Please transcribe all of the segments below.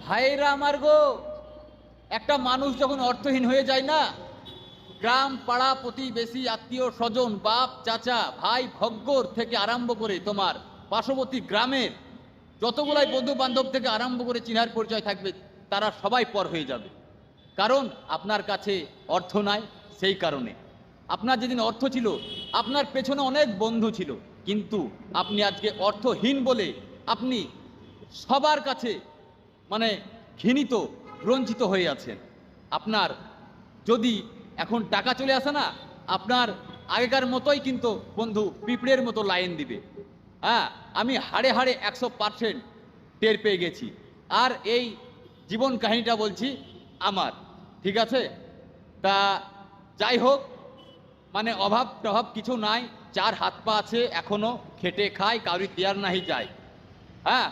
ভাইরা আমার গো, একটা মানুষ যখন অর্থহীন হয়ে যায় না, গ্রাম পাড়া প্রতিবেশী আত্মীয় স্বজন বাপ চাচা ভাই ভগ্গর থেকে আরম্ভ করে তোমার পার্শ্ববর্তী গ্রামের যতগুলাই বন্ধু বান্ধব থেকে আরম্ভ করে চিনার পরিচয় থাকবে, তারা সবাই পর হয়ে যাবে। কারণ আপনার কাছে অর্থ নাই। সেই কারণে আপনার যেদিন অর্থ ছিল, আপনার পেছনে অনেক বন্ধু ছিল, কিন্তু আপনি আজকে অর্থহীন বলে আপনি সবার কাছে মানে ঘৃণিত বঞ্চিত হয়ে আছেন। আপনার যদি এখন টাকা চলে আসে না, আপনার আগেকার মতোই কিন্তু বন্ধু পিঁপড়ের মতো লাইন দিবে। হ্যাঁ, আমি হাড়ে হাড়ে 100% টের পেয়ে গেছি। আর এই জীবন কাহিনীটা বলছি আমার, ঠিক আছে? তা যাই হোক, মানে অভাব টভাব কিছু নাই, চার হাত পা আছে, এখনো খেটে খায়, কাউরি দেয়ার নাহি যায়। হ্যাঁ,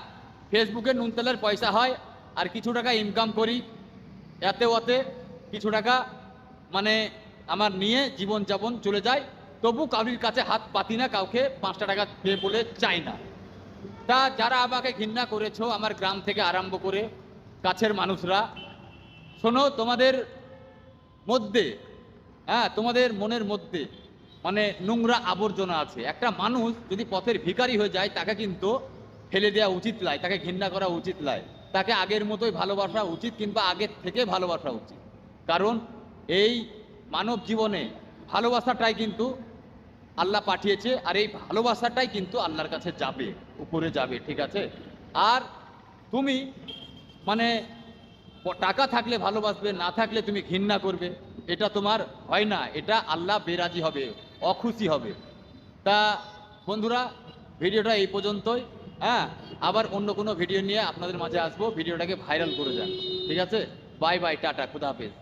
ফেসবুকে নুন তেলের পয়সা হয়, আর কিছু টাকা ইনকাম করি, এতে ওতে কিছু টাকা মানে আমার নিয়ে জীবনযাপন চলে যায়। তবু কাউরির কাছে হাত পাতি না, কাউকে 5টা টাকা দিয়ে বলে চাই না। তা যারা আমাকে ঘৃণা করেছো, আমার গ্রাম থেকে আরম্ভ করে কাছের মানুষরা, শোনো, তোমাদের মধ্যে, হ্যাঁ, তোমাদের মনের মধ্যে মানে নোংরা আবর্জনা আছে। একটা মানুষ যদি পথের ভিখারি হয়ে যায়, তাকে কিন্তু ফেলে দেওয়া উচিত নয়, তাকে ঘৃণা করা উচিত নয়, তাকে আগের মতোই ভালোবাসা উচিত, কিংবা আগের থেকে ভালোবাসা উচিত। কারণ এই মানব জীবনে ভালোবাসাটাই কিন্তু আল্লাহ পাঠিয়েছে, আর এই ভালোবাসাটাই কিন্তু আল্লাহর কাছে যাবে, উপরে যাবে, ঠিক আছে? আর তুমি মানে টাকা থাকলে ভালোবাসবে, না থাকলে তুমি ঘৃণা করবে, এটা তোমার হয় না, এটা আল্লাহ বেরাজি হবে, অখুশি হবে। তা বন্ধুরা, ভিডিওটা এই পর্যন্তই। হ্যাঁ, আবার অন্য কোনো ভিডিও নিয়ে আপনাদের মাঝে আসবো। ভিডিওটাকে ভাইরাল করে যান, ঠিক আছে? বাই বাই, টাটা, খুদা হাফেজ।